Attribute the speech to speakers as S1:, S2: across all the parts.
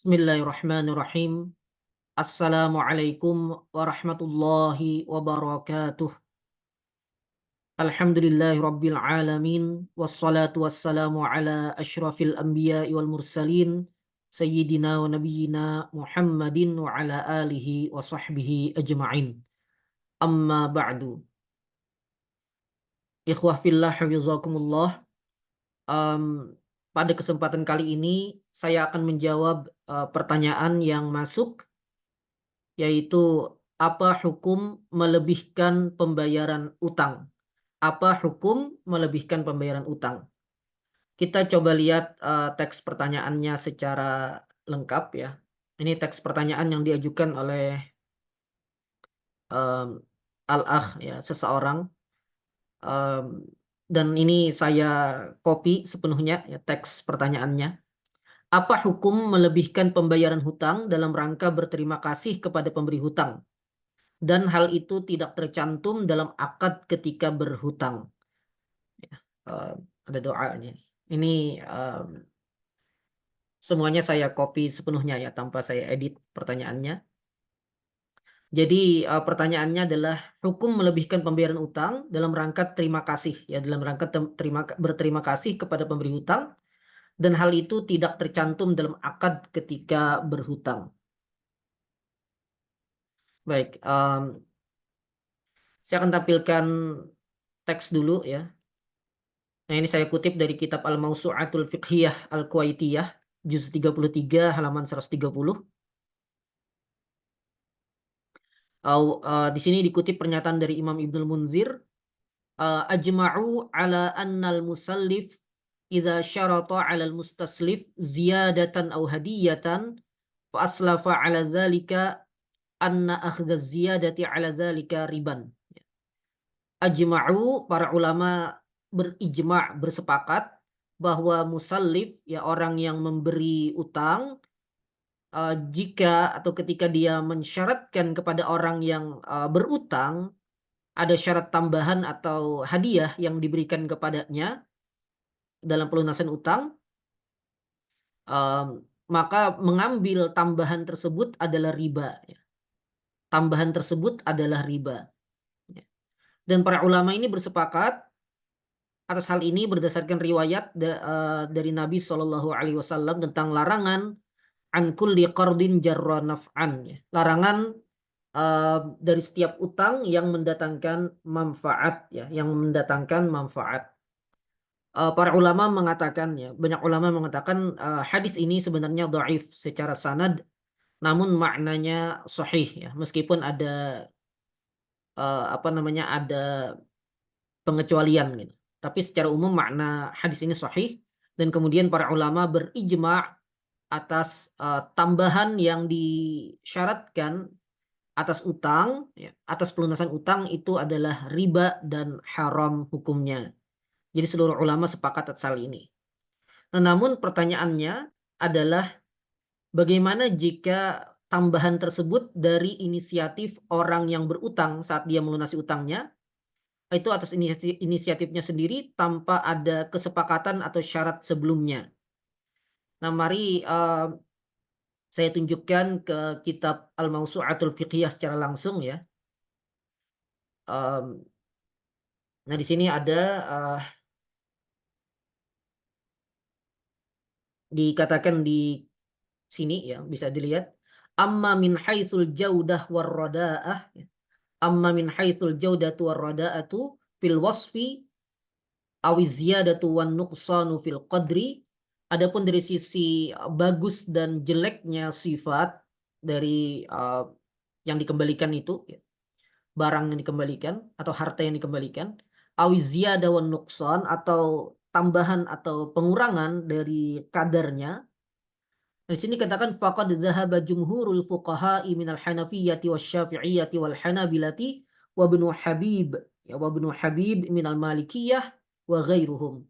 S1: Bismillahirrahmanirrahim. Assalamualaikum warahmatullahi wabarakatuh. Alhamdulillahi rabbil alamin. Wassalatu wassalamu ala ashrafil anbiya'i wal mursalin. Sayyidina wa nabiyyina Muhammadin wa ala alihi wa sahbihi ajma'in. Amma ba'du. Ikhwah fillah hafizakumullah. Um, Pada kesempatan kali ini saya akan menjawab pertanyaan yang masuk, yaitu apa hukum melebihkan pembayaran utang? Apa hukum melebihkan pembayaran utang? Kita coba lihat teks pertanyaannya secara lengkap ya. Ini teks pertanyaan yang diajukan oleh em, al-akh ya, seseorang. Em, dan ini saya copy sepenuhnya ya teks pertanyaannya. Apa hukum melebihkan pembayaran hutang dalam rangka berterima kasih kepada pemberi hutang, dan hal itu tidak tercantum dalam akad ketika berhutang? Eh, ada doanya. Ini semuanya saya copy sepenuhnya ya, tanpa saya edit pertanyaannya. Jadi pertanyaannya adalah hukum melebihkan pembayaran utang dalam rangka terima kasih ya, dalam rangka berterima kasih kepada pemberi hutang, dan hal itu tidak tercantum dalam akad ketika berhutang. Baik, saya akan tampilkan teks dulu ya. Nah, ini saya kutip dari kitab Al-Mawsu'atul Fiqhiyah Al-Kuwaitiyah, juz 33 halaman 130. Di sini dikutip pernyataan dari Imam Ibnul Munzir, ajma'u ala annal musallif idza syarata 'ala al-mustaslif ziyadatan aw hadiyatan fa aslafa 'ala dzalika anna akhdha ziyadati 'ala dzalika riban. Ajma'u, para ulama berijma', bersepakat bahwa musallif ya, orang yang memberi utang, jika atau ketika dia mensyaratkan kepada orang yang berutang ada syarat tambahan atau hadiah yang diberikan kepadanya dalam pelunasan utang, maka mengambil tambahan tersebut adalah riba ya. Tambahan tersebut adalah riba ya. Dan para ulama ini bersepakat atas hal ini berdasarkan riwayat dari Nabi SAW tentang larangan an kulli qardin jarra naf'an ya. Larangan dari setiap utang yang mendatangkan manfaat ya, yang mendatangkan manfaat. Para ulama mengatakan ya, banyak ulama mengatakan hadis ini sebenarnya dhaif secara sanad, namun maknanya sahih ya, meskipun ada ada pengecualian gitu. Tapi secara umum makna hadis ini sahih, dan kemudian para ulama berijma' atas tambahan yang disyaratkan atas utang ya, atas pelunasan utang itu adalah riba dan haram hukumnya. Jadi seluruh ulama sepakat atas hal ini. Nah, namun pertanyaannya adalah bagaimana jika tambahan tersebut dari inisiatif orang yang berutang saat dia melunasi utangnya, itu atas inisiatifnya sendiri tanpa ada kesepakatan atau syarat sebelumnya. Nah, mari saya tunjukkan ke kitab Al-Mawsu'atul Fiqhiyah secara langsung ya. Nah, di sini ada dikatakan di sini ya, bisa dilihat, amma min haitsul jaudah war rada'ah ya. Amma min haitsul jaudatu war rada'atu fil wasfi awiz ziyadatu wan nuqsanu fil qadri. Adapun dari sisi bagus dan jeleknya sifat dari yang dikembalikan itu ya, barang yang dikembalikan atau harta yang dikembalikan, awiz ziyada wan nuqsan, atau tambahan atau pengurangan dari kadarnya. Di sini katakan faqad dzahaba jumhurul fuqaha'i minal hanafiyyati wasyafi'iyyati wal hanabilati wa ibnu Habib ya, wa ibnu Habib minal malikiyah wa ghairuhum.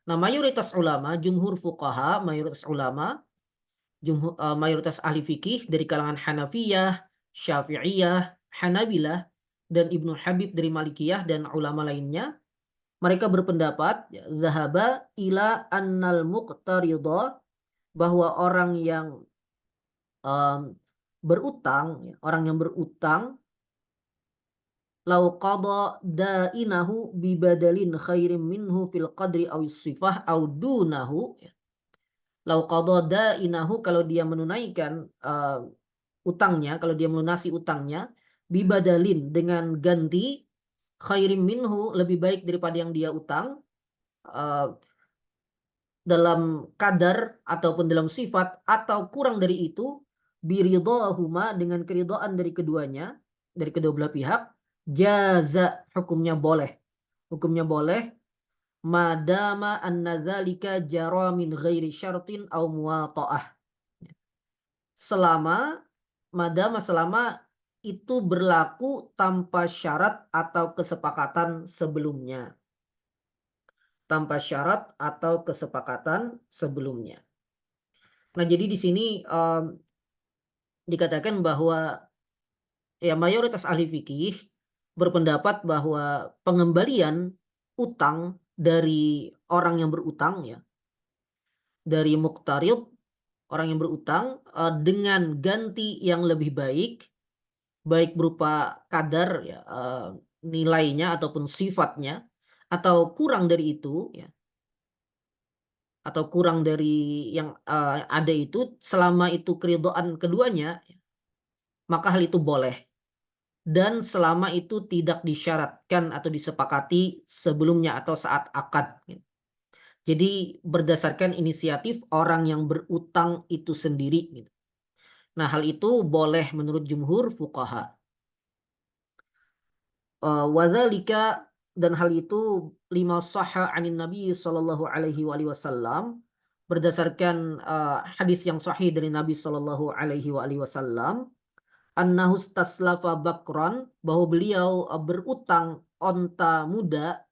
S1: Nah, mayoritas ulama, jumhur fuqaha, mayoritas ulama, mayoritas ahli fikih dari kalangan Hanafiyah, Syafi'iyah, Hanabilah, dan Ibnu Habib dari Malikiyah dan ulama lainnya, mereka berpendapat ya, zahaba ila annal muqtarida, bahwa orang yang berutang, ya, orang yang berutang, lau qada dainahu bibadalin khairim minhu fil qadri awis sifah au dunahu, ya. Lau qada dainahu, kalau dia menunaikan utangnya, kalau dia melunasi utangnya, bibadalin, dengan ganti, khairim minhu, lebih baik daripada yang dia utang, uh, dalam kadar ataupun dalam sifat, atau kurang dari itu, biridhahuma, dengan keridhaan dari keduanya, dari kedua belah pihak, jaza, hukumnya boleh, madama anna dzalika jara min ghairi syartin au muwata'ah, selama selama itu berlaku tanpa syarat atau kesepakatan sebelumnya. Tanpa syarat atau kesepakatan sebelumnya. Nah, jadi di sini dikatakan bahwa ya mayoritas ahli fikih berpendapat bahwa pengembalian utang dari orang yang berutang, ya, dari muqtarid, orang yang berutang, dengan ganti yang lebih baik, baik berupa kadar, ya, nilainya ataupun sifatnya, atau kurang dari itu, ya, atau kurang dari yang ada itu, selama itu keridhaan keduanya, maka hal itu boleh, dan selama itu tidak disyaratkan atau disepakati sebelumnya atau saat akad, gitu. Jadi berdasarkan inisiatif orang yang berutang itu sendiri, gitu. Nah, hal itu boleh menurut jumhur fuqaha. Wadzalika, dan hal itu lima sahha anin Nabi sallallahu alaihi wasallam, berdasarkan hadis yang sahih dari Nabi sallallahu alaihi wasallam, annahu staslafa bakran, bahwa beliau berutang onta muda,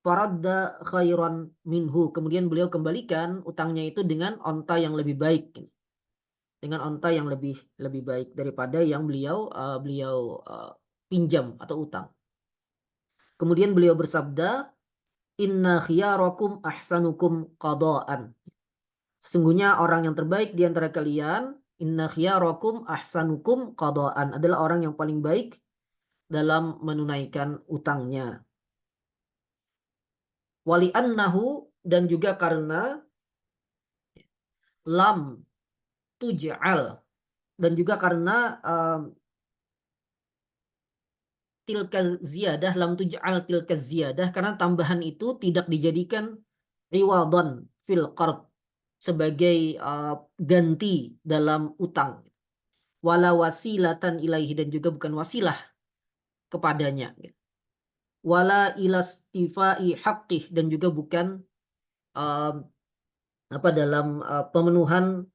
S1: faradda khairan minhu, kemudian beliau kembalikan utangnya itu dengan onta yang lebih baik, dengan onta yang lebih lebih baik daripada yang beliau pinjam atau utang. Kemudian beliau bersabda, inna khiyarakum ahsanukum qadaan. Sesungguhnya orang yang terbaik di antara kalian, inna khiyarakum ahsanukum qadaan, adalah orang yang paling baik dalam menunaikan utangnya. Wali annahu, dan juga karena lam tuj'al, dan juga karena tilka ziyadah, lam tuj'al tilka ziyadah, karena tambahan itu tidak dijadikan riwadon fil qard, sebagai ganti dalam utang, wala wasilatan ilaihi, dan juga bukan wasilah kepadanya, wala ilastifai haqqih, dan juga bukan dalam pemenuhan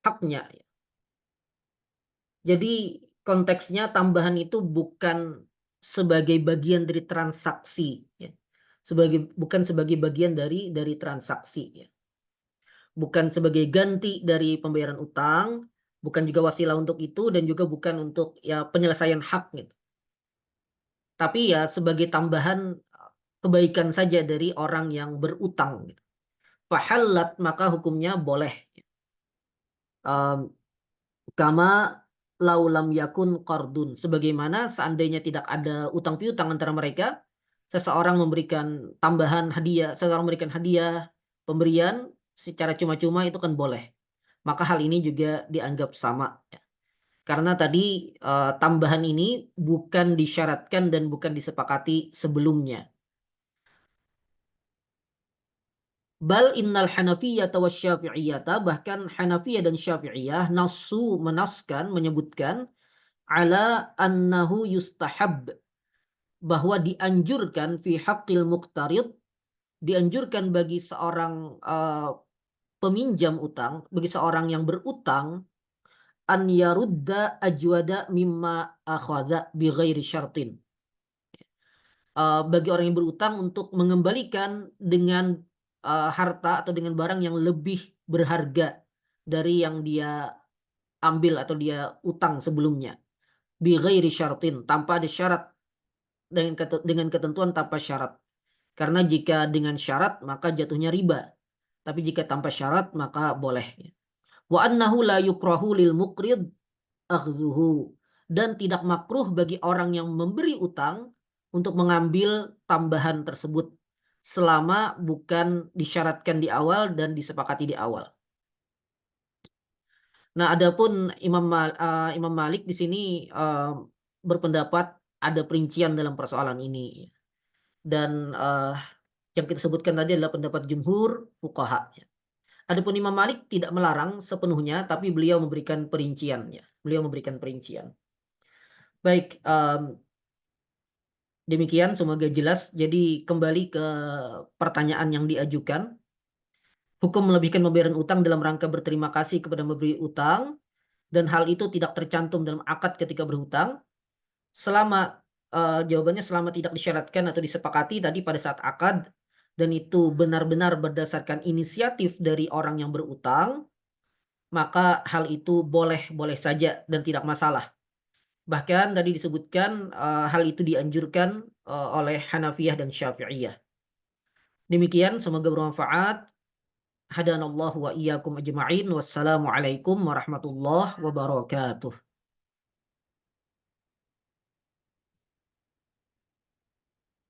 S1: haknya. Jadi konteksnya tambahan itu bukan sebagai bagian dari transaksi, ya. Bukan sebagai bagian dari transaksi, ya. Bukan sebagai ganti dari pembayaran utang, bukan juga wasilah untuk itu, dan juga bukan untuk, ya, penyelesaian hak, gitu. Tapi ya sebagai tambahan kebaikan saja dari orang yang berutang, gitu. Fahallat, maka hukumnya boleh. Kama laulam yakun qardun, sebagaimana seandainya tidak ada utang piutang antara mereka, seseorang memberikan tambahan hadiah, seseorang memberikan hadiah, pemberian secara cuma-cuma, itu kan boleh. Maka hal ini juga dianggap sama, ya. Karena tadi tambahan ini bukan disyaratkan dan bukan disepakati sebelumnya. Bal innal hanafiyyata wasyafi'iyyata, bahkan Hanafiyah dan Syafi'iyah nasu, menaskan, menyebutkan, ala annahu yustahab, bahwa dianjurkan, fi haqqil muqtarid, dianjurkan bagi seorang peminjam utang, bagi seorang yang berutang, an yarudda ajwada mimma akhadha bi ghairi syartin, bagi orang yang berutang untuk mengembalikan dengan harta atau dengan barang yang lebih berharga dari yang dia ambil atau dia utang sebelumnya, bi ghairi syartin, tanpa ada syarat, dengan ketentuan tanpa syarat. Karena jika dengan syarat maka jatuhnya riba, tapi jika tanpa syarat maka boleh. Wa annahu la yukrahu lil muqrid akhdhuhu. Dan tidak makruh bagi orang yang memberi utang untuk mengambil tambahan tersebut selama bukan disyaratkan di awal dan disepakati di awal. Nah, adapun Imam Malik di sini berpendapat ada perincian dalam persoalan ini. Dan yang kita sebutkan tadi adalah pendapat jumhur fuqaha. Adapun Imam Malik tidak melarang sepenuhnya, tapi beliau memberikan perinciannya. Beliau memberikan perincian. Baik, demikian semoga jelas. Jadi kembali ke pertanyaan yang diajukan. Hukum melebihkan pembayaran utang dalam rangka berterima kasih kepada memberi utang, dan hal itu tidak tercantum dalam akad ketika berhutang. Selama jawabannya selama tidak disyaratkan atau disepakati tadi pada saat akad, dan itu benar-benar berdasarkan inisiatif dari orang yang berutang, maka hal itu boleh-boleh saja dan tidak masalah. Bahkan tadi disebutkan hal itu dianjurkan oleh Hanafiyah dan Syafi'iyah. Demikian, semoga bermanfaat. Hadanallahu wa iyyakum ajma'in. Wassalamualaikum warahmatullahi wabarakatuh.